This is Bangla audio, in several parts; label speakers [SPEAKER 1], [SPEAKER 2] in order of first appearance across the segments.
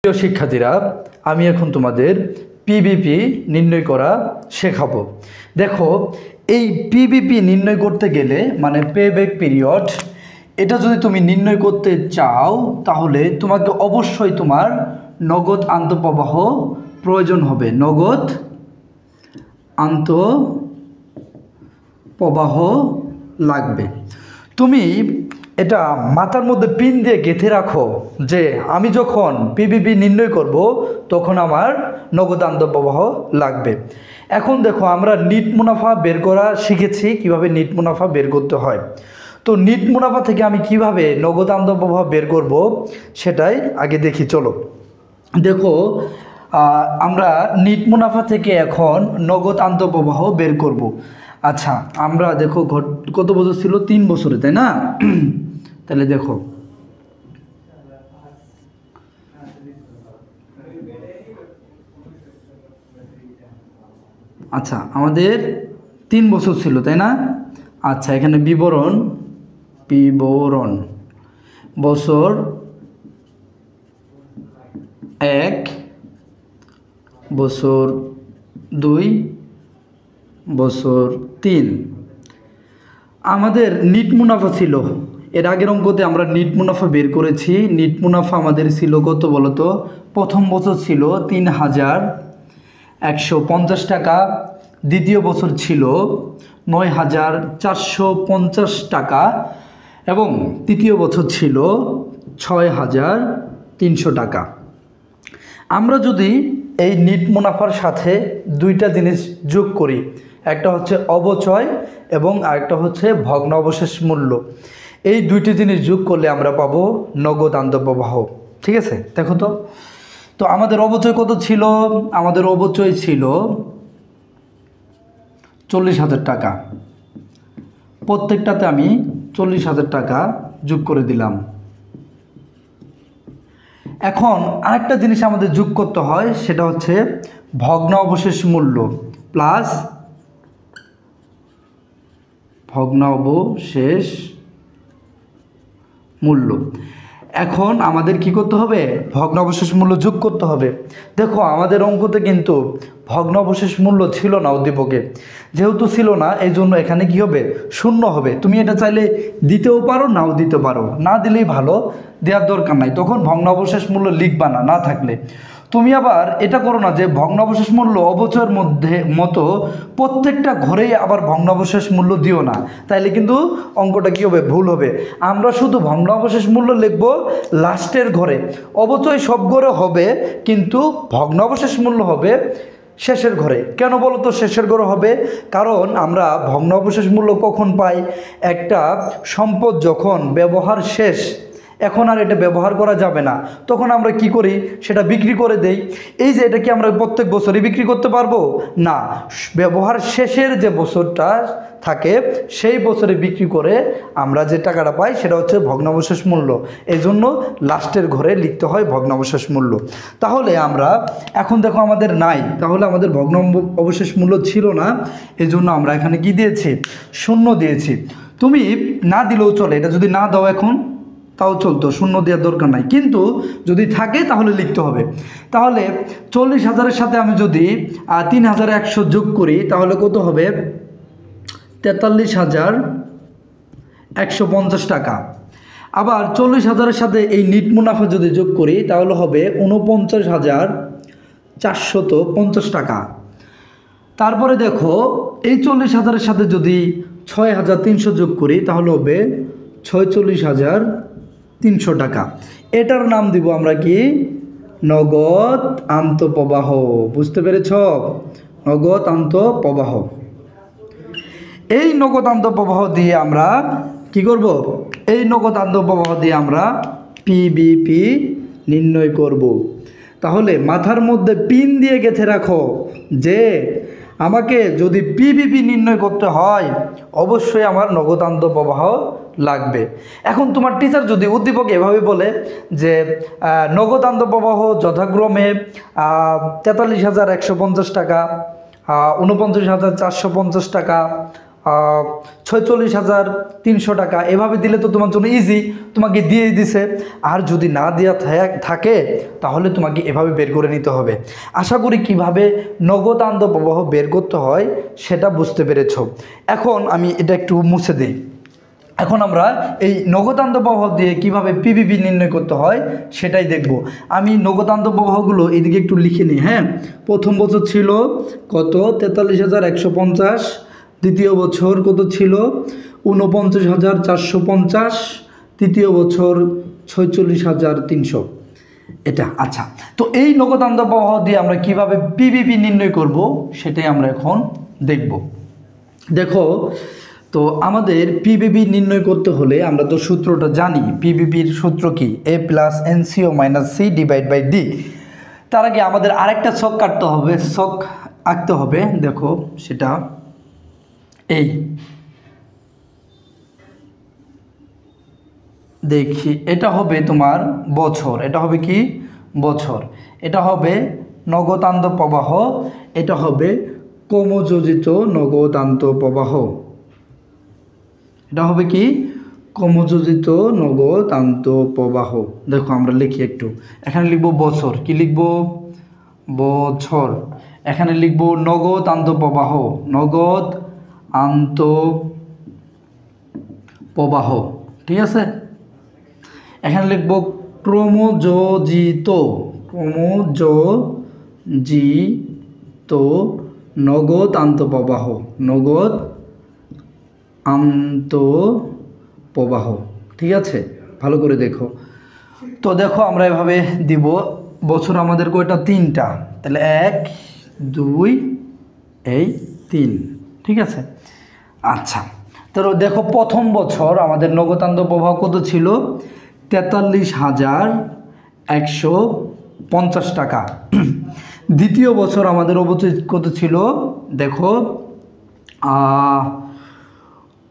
[SPEAKER 1] প্রিয় শিক্ষার্থীরা, আমি এখন তোমাদের পিবিপি নির্ণয় করা শেখাবো। দেখো, এই পিবিপি নির্ণয় করতে গেলে মানে পেব্যাক পিরিয়ড, এটা যদি তুমি নির্ণয় করতে চাও তাহলে তোমাকে অবশ্যই তোমার নগদ আন্তঃপ্রবাহ প্রয়োজন হবে। নগদ আন্তঃপ্রবাহ লাগবে। তুমি এটা মাথার মধ্যে পিন দিয়ে গেঁথে রাখো যে আমি যখন পিবিপি নির্ণয় করব তখন আমার নগদ আন্তঃপ্রবাহ লাগবে। এখন দেখো, আমরা নিট মুনাফা বের করা শিখেছি, কিভাবে নিট মুনাফা বের করতে হয়। তো নিট মুনাফা থেকে আমি কিভাবে নগদ আন্তঃপ্রবাহ বের করব সেটাই আগে দেখি। চলো দেখো, আমরা নিট মুনাফা থেকে এখন নগদ আন্তঃপ্রবাহ বের করব। আচ্ছা, আমরা দেখো কত বছর ছিল? 3 বছরে, তাই না? তাহলে দেখো, আচ্ছা আমাদের 3 বছর ছিল, তাই না? আচ্ছা, এখানে বিবরণ বছর 1, বছর 2, বছর 3 আমাদের নিট মুনাফা ছিল। এর আগের অঙ্কতে আমরা নিট মুনাফা বের করেছি। নিট মুনাফা আমাদের ছিল কত বলো তো? প্রথম বছর ছিল 3,150 টাকা, দ্বিতীয় বছর ছিল 9,450 টাকা এবং তৃতীয় বছর ছিল 6,300 টাকা। আমরা যদি এই নিট মুনাফার সাথে দুইটা জিনিস যোগ করি, একটা হচ্ছে অবচয় এবং আরেকটা হচ্ছে ভগ্নাবশেষ মূল্য, এই দুইটি জিনিস যোগ করলে আমরা পাবো নগদ আন্তঃপ্রবাহ। ঠিক আছে, দেখো তো আমাদের অবচয় কত ছিল? আমাদের অবচয় ছিল 40,000 টাকা। প্রত্যেকটাতে আমি 40,000 টাকা যোগ করে দিলাম। এখন আরেকটা জিনিস আমাদের যোগ করতে হয়, সেটা হচ্ছে ভগ্নাবশেষ মূল্য প্লাস ভগ্নাবশেষ মূল্য। এখন আমাদের কি করতে হবে? ভগ্নাবশেষ মূল্য যোগ করতে হবে। দেখো, আমাদের অঙ্কতে কিন্তু ভগ্নাবশেষ মূল্য ছিল না উদ্দীপকে। যেহেতু ছিল না, এই জন্য এখানে কি হবে? শূন্য হবে। তুমি এটা চাইলে দিতেও পারো, নাও দিতে পারো, না দিলেই ভালো, দেওয়ার দরকার নাই। তখন ভগ্নাবশেষ মূল্য লিখবা না থাকলে। তুমি আবার এটা করো না যে ভগ্নাবশেষ মূল্য অবচয়ের মতো প্রত্যেকটা ঘরেই আবার ভগ্নাবশেষ মূল্য দিও না, তাইলে কিন্তু অঙ্কটা কী হবে? ভুল হবে। আমরা শুধু ভগ্নাবশেষ মূল্য লিখব লাস্টের ঘরে। অবচয় সব ঘরে হবে, কিন্তু ভগ্নাবশেষ মূল্য হবে শেষের ঘরে। কেন বলো তো শেষের ঘরে হবে? কারণ আমরা ভগ্নাবশেষ মূল্য কখন পাই? একটা সম্পদ যখন ব্যবহার শেষ, এখন আর এটা ব্যবহার করা যাবে না, তখন আমরা কি করি? সেটা বিক্রি করে দেই। এই যে এটা কি আমরা প্রত্যেক বছরই বিক্রি করতে পারবো না? ব্যবহার শেষের যে বছরটা থাকে সেই বছরে বিক্রি করে আমরা যে টাকাটা পাই সেটা হচ্ছে ভগ্নাবশেষ মূল্য। এই জন্য লাস্টের ঘরে লিখতে হয় ভগ্নাবশেষ মূল্য। তাহলে আমরা এখন দেখো আমাদের নাই, তাহলে আমাদের ভগ্নাবশেষ মূল্য ছিল না, এই জন্য আমরা এখানে কি দিয়েছি? শূন্য দিয়েছি। তুমি না দিলেও চলে, এটা যদি না দাও এখন তাও চলতো, শূন্য দেওয়ার দরকার নাই, কিন্তু যদি থাকে তাহলে লিখতে হবে। তাহলে 40,000-এর সাথে আমি যদি 3,100 যোগ করি তাহলে কত হবে? 43,150 টাকা। আবার 40,000-এর সাথে এই নিট মুনাফা যদি যোগ করি তাহলে হবে 49,450 টাকা। তারপরে দেখো, এই 40,000-এর সাথে যদি 6,300 যোগ করি তাহলে হবে 46,300 টাকা। এটার নাম দিব আমরা কি? নগদ আন্তঃপ্রবাহ। বুঝতে পেরেছ? নগদ আন্তঃপ্রবাহ। এই নগদ আন্তঃপ্রবাহ দিয়ে আমরা কি করব? এই নগদ আন্তঃপ্রবাহ দিয়ে আমরা পিবিপি নির্ণয় করব। তাহলে মাথার মধ্যে পিন দিয়ে গেঁথে রাখো যে আমাকে যদি পিবিপি নির্ণয় করতে হয় অবশ্যই আমার নগদ আন্তঃপ্রবাহ লাগবে। এখন তোমার টিচার যদি উদ্দীপকে এভাবে বলে যে নগদ আন্তঃপ্রবাহ যথাক্রমে 43,150 টাকা, 49,450 টাকা, 46,300 টাকা, এভাবে দিলে তো তোমার জন্য ইজি, তোমাকে দিয়েই দিছে। আর যদি না দেওয়া থাকে তাহলে তোমাকে এভাবে বের করে নিতে হবে। আশা করি কিভাবে নগদান্ত প্রবাহ বের করতে হয় সেটা বুঝতে পেরেছ। এখন আমি এটা একটু মুছে দিই। এখন আমরা এই নগদান্ত প্রবাহ দিয়ে কিভাবে পিবিবি নির্ণয় করতে হয় সেটাই দেখব। আমি নগদান্ত প্রবাহগুলো এদিকে একটু লিখে নিই। হ্যাঁ, প্রথম বছর ছিল কত 43,150, দ্বিতীয় বছর কত ছিল 49,450, তৃতীয় বছর 46,300। এটা আচ্ছা। তো এই নগদান্ত প্রবাহ দিয়ে আমরা কিভাবে পিবিবি নির্ণয় করব সেটাই আমরা এখন দেখব। দেখো, তো আমাদের পিবিবি নির্ণয় করতে হলে আমরা তো সূত্রটা জানি। পিবিবির সূত্র কি? A plus NCO minus C divide by D। তার আগে আমাদের আরেকটা ছক কাটতে হবে, ছক আঁকতে হবে। দেখো সেটা এই দেখি, এটা হবে তোমার বছর, এটা হবে কি বছর, এটা হবে নগদান্ত প্রবাহ, এটা হবে ক্রমযোজিত নগদান্ত প্রবাহ, এটা হবে কি ক্রমযোজিত নগদান্ত প্রবাহ। দেখো আমরা লিখি একটু, এখানে লিখব বছর, কি লিখব বছর, এখানে লিখব নগদান্ত প্রবাহ, নগদান্ত প্রবাহ, ঠিক আছে। এখানে লিখব ক্রমযোজিত, ক্রমযোজিত নগদান্ত প্রবাহ, নগদান্ত প্রবাহ, ঠিক আছে। ভালো করে দেখো। তো দেখো আমরা এভাবে দিব। বছর আমাদের কয়টা? 3টা, তাহলে 1 2 এই 3, ঠিক আছে। আচ্ছা, তো দেখো প্রথম বছর আমাদের নগদান্ত প্রবাহ কত ছিল? 43,150 টাকা। দ্বিতীয় বছর আমাদের অবচয় কত ছিল? দেখো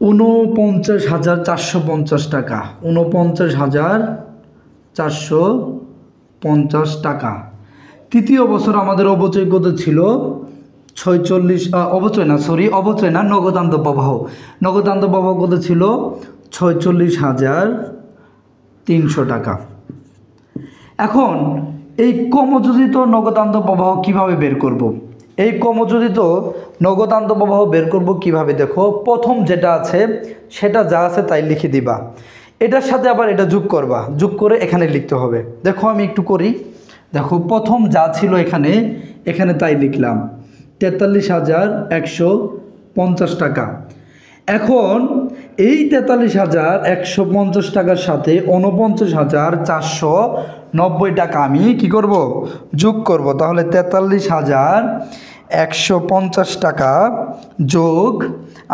[SPEAKER 1] 49,450 টাকা, 49,450 টাকা। তৃতীয় বছর আমাদের অবচয় কত ছিল? 46, অবচয় না, নগদান্ত প্রবাহ, নগদান্ত প্রবাহ কত ছিল? 46,300 টাকা। এখন এই ক্রমযোজিত নগদান্ত প্রবাহ কিভাবে বের করব? এই ক্রমযোজিত নগদান্ত প্রবাহ বের করব কিভাবে? দেখো প্রথম যেটা আছে সেটা যা আছে তাই লিখে দিবা, এটার সাথে আবার এটা যোগ করবা, যোগ করে এখানে লিখতে হবে। দেখো আমি একটু করি। দেখো প্রথম যা ছিল এখানে তাই লিখলাম, 43,150 টাকা। এখন এই 43,150 টাকার সাথে 49,490 টাকা আমি কি করব? যোগ করব। তাহলে 43,150 টাকা যোগ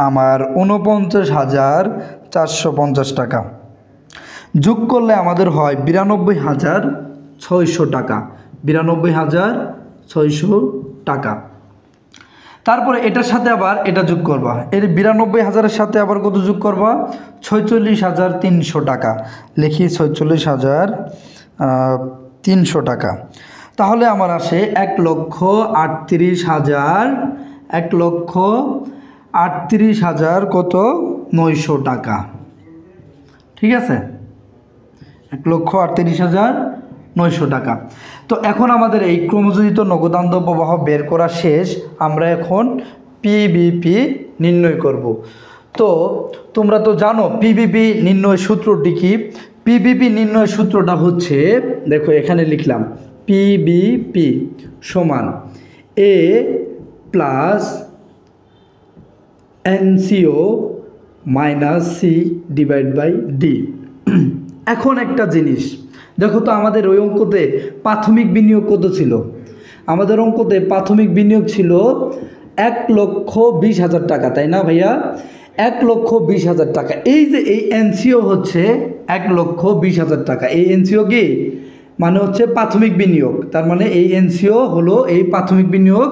[SPEAKER 1] আমার 49,450 টাকা, যোগ করলে আমাদের হয় 92,600 টাকা, 92,600 টাকা। তারপরে এটার সাথে আবার এটা যোগ করবা, এর 92,000-এর সাথে আবার কত যোগ করবা? 46,300 টাকা। লিখি 46,300 টাকা। তাহলে আমার আসে 1,38,000, 1,38,000 কত? 900 টাকা, ঠিক আছে, 1,38,900 টাকা। তো এখন আমাদের এই ক্রমযোজিত নগদান্ত প্রবাহ বের করা শেষ। আমরা এখন পিবিপি নির্ণয় করব। তো তোমরা তো জানো পিবিপি নির্ণয় সূত্রটি কি? পিবিপি নির্ণয় সূত্রটা হচ্ছে, দেখো এখানে লিখলাম, পিবিপি সমান A plus NCO minus C divide by D। এখন একটা জিনিস দেখো তো, আমাদের ওই অঙ্কতে প্রাথমিক বিনিয়োগ কত ছিল? আমাদের অঙ্কতে প্রাথমিক বিনিয়োগ ছিল 1,20,000 টাকা, তাই না ভাইয়া? 1,20,000 টাকা। এই যে এই NCO হচ্ছে 1,20,000 টাকা। এই NCO কি মানে হচ্ছে প্রাথমিক বিনিয়োগ, তার মানে এই NCO হলো এই প্রাথমিক বিনিয়োগ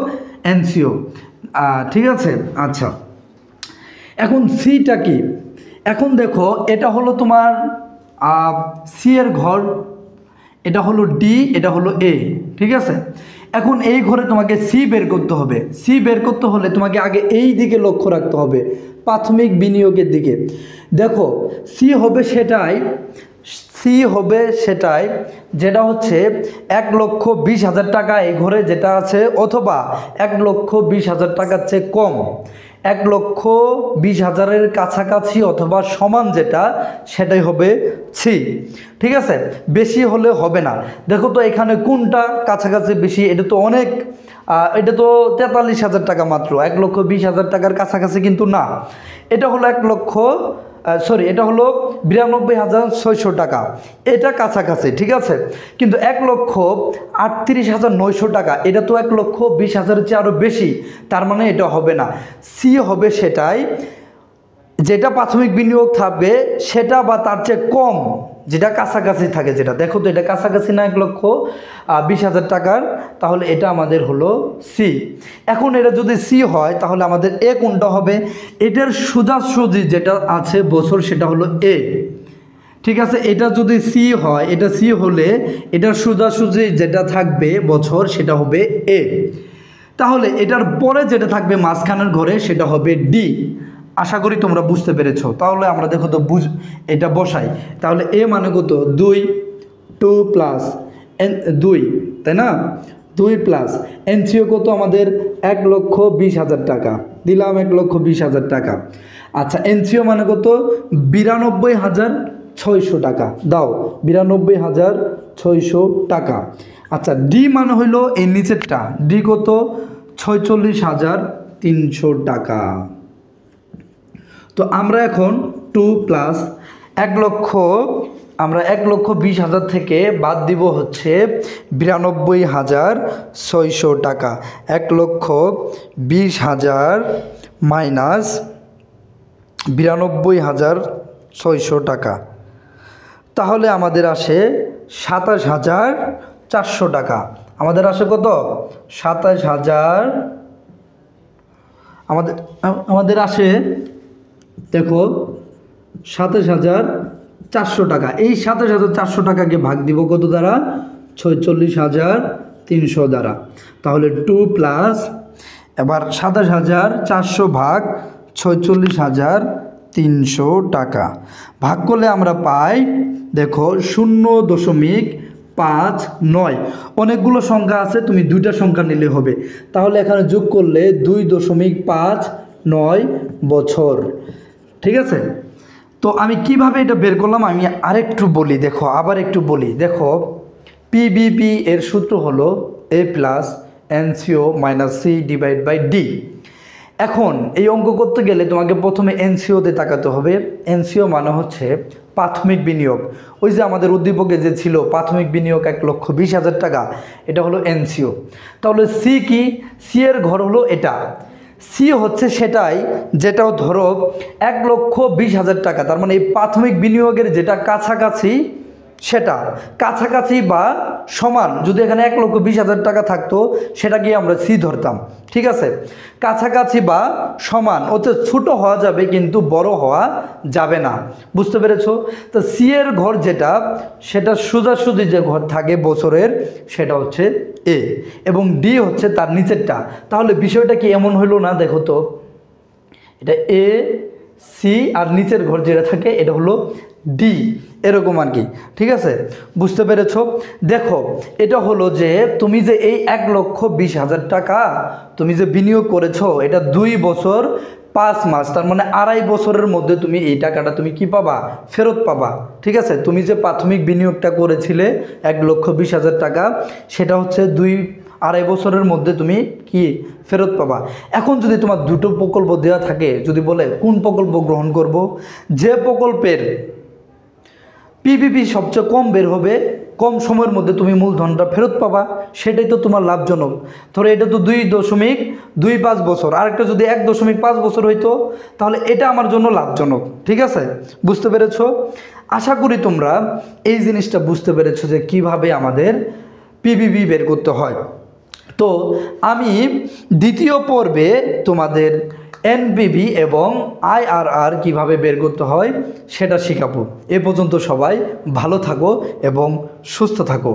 [SPEAKER 1] NCO, ঠিক আছে। আচ্ছা, এখন সিটা কি? এখন দেখো এটা হলো তোমার সি এর ঘর, এটা হলো ডি, এটা হলো এ, ঠিক আছে। এখন এই ঘরে তোমাকে সি বের করতে হবে। সি বের করতে হলে তোমাকে আগে এই দিকে লক্ষ্য রাখতে হবে, প্রাথমিক বিনিয়োগের দিকে। দেখো সি হবে সেটাই যেটা হচ্ছে 1,20,000 টাকা এই ঘরে যেটা আছে, অথবা 1,20,000 টাকার চেয়ে কম, 1,20,000-এর কাছাকাছি অথবা সমান যেটা, সেটাই হবে সি। ঠিক আছে, বেশি হলে হবে না। দেখো তো এখানে কোনটা কাছাকাছি বেশি, এটা তো অনেক, এটা তো 43,000 টাকা মাত্র, 1,20,000 টাকার কাছাকাছি কিন্তু না। এটা হলো এটা হলো 92,600 টাকা, এটা কাছাকাছি। ঠিক আছে, কিন্তু 1,38,900 টাকা, এটা তো 1,20,000-এর চেয়ে আরও বেশি, তার মানে এটা হবে না। সি হবে সেটাই যেটা প্রাথমিক বিনিয়োগ থাকবে সেটা বা তার চেয়ে কম, যেটা কাছাকাছি থাকে। যেটা দেখো তো এটা কাছাকাছি না 1,20,000 টাকার, তাহলে এটা আমাদের হলো সি। এখন এটা যদি সি হয় তাহলে আমাদের এ কোনটা হবে, এটার সোজাসুজি যেটা আছে বছর সেটা হলো এ। ঠিক আছে, এটা যদি সি হয়, এটা সি হলে এটার সোজাসুজি যেটা থাকবে বছর সেটা হবে এ। তাহলে এটার পরে যেটা থাকবে মাঝখানের ঘরে সেটা হবে ডি। আশা করি তোমরা বুঝতে পেরেছো। তাহলে আমরা দেখো তো এটা বসাই। তাহলে এ মানে কত, 2 প্লাস 2, তাই না, 2 প্লাস এনসিও কত আমাদের 1,20,000 টাকা, দিলাম 1,20,000 টাকা। আচ্ছা, এনসিও মানে কত, 92,600 টাকা, দাও 92,600 টাকা। আচ্ছা, ডি মানে হইলো এই নিচেরটা, ডি কত, 46,300 টাকা। তো আমরা এখন 2 প্লাস 1,20,000 থেকে বাদ দিব হচ্ছে 92,600 টাকা। 1,20,000 মাইনাস 92,600 টাকা, তাহলে আমাদের আসে 27,400 টাকা। আমাদের আসে কত, 27,000, আমাদের আসে দেখো 27,400 টাকা। এই 27,400 টাকাকে ভাগ দিব কত দ্বারা, 46,300 দ্বারা। তাহলে 2 প্লাস, এবার 27,400 ভাগ 46,300 টাকা ভাগ করলে আমরা পাই দেখো 0.59। অনেকগুলো সংখ্যা আছে, তুমি দুইটা সংখ্যা নিলে হবে। তাহলে এখানে যোগ করলে 2.59 বছর। ঠিক আছে, তো আমি কিভাবে এটা বের করলাম আমি আরেকটু বলি, দেখো আবার একটু বলি। দেখো পিবিপি এর সূত্র হলো এ প্লাস এনসিও minus C divide by D. এখন এই অঙ্ক করতে গেলে তোমাকে প্রথমে এনসিওতে তাকাতে হবে। এনসিও মানে হচ্ছে প্রাথমিক বিনিয়োগ। ওই যে আমাদের উদ্দীপকে যে ছিল প্রাথমিক বিনিয়োগ 1,20,000 টাকা, এটা হলো এনসিও। তাহলে সি কি, সি এর ঘর হলো এটা। সি হচ্ছে সেটাই যেটাও ধরো 1,20,000 টাকা, তার মানে এই প্রাথমিক বিনিয়োগের যেটা কাছাকাছি, সেটা কাছাকাছি বা সমান। যদি এখানে 1,20,000 টাকা থাকতো সেটাকে আমরা সি ধরতাম। ঠিক আছে, কাছাকাছি বা সমান, ওতে ছোট হওয়া যাবে কিন্তু বড় হওয়া যাবে না। বুঝতে পেরেছো? তো সি এর ঘর যেটা, সেটা সোজাসুজি যে ঘর থাকে বছরের, সেটা হচ্ছে এ, এবং ডি হচ্ছে তার নিচেরটা। তাহলে বিষয়টা কি এমন হইল না? দেখো তো, এটা এ সি আর নিচের ঘর যেটা থাকে এটা হলো ডি, এরকম আর কি। ঠিক আছে, বুঝতে পেরেছো? দেখো এটা হলো যে তুমি যে এই 1,20,000 টাকা তুমি যে বিনিয়োগ করেছো, এটা 2 বছর 5 মাস, তার মানে 2.5 বছরের মধ্যে তুমি এই টাকাটা তুমি কি পাবা, ফেরত পাবা। ঠিক আছে, তুমি যে প্রাথমিক বিনিয়োগটা করেছিলে 1,20,000 টাকা, সেটা হচ্ছে 2-2.5 বছরের মধ্যে তুমি কি ফেরত পাবা। এখন যদি তোমার দুটো প্রকল্প দেওয়া থাকে, যদি বলে কোন প্রকল্প গ্রহণ করব, যে প্রকল্পের পিপিপি সবচেয়ে কম বের হবে, কম সময়ের মধ্যে তুমি মূলধনটা ফেরত পাবা, সেটাই তো তোমার লাভজনক। ধরো এটা তো 2.25 বছর, আরেকটা যদি 1.5 বছর হইতো, তাহলে এটা আমার জন্য লাভজনক। ঠিক আছে, বুঝতে পেরেছো? আশা করি তোমরা এই জিনিসটা বুঝতে পেরেছো যে কিভাবে আমাদের পিপিপি বের করতে হয়। তো আমি দ্বিতীয় পর্বে তোমাদের এনপিভি এবং আইআরআর কিভাবে বের করতে হয় সেটা শেখাবো। এ পর্যন্ত সবাই ভালো থাকো এবং সুস্থ থাকো।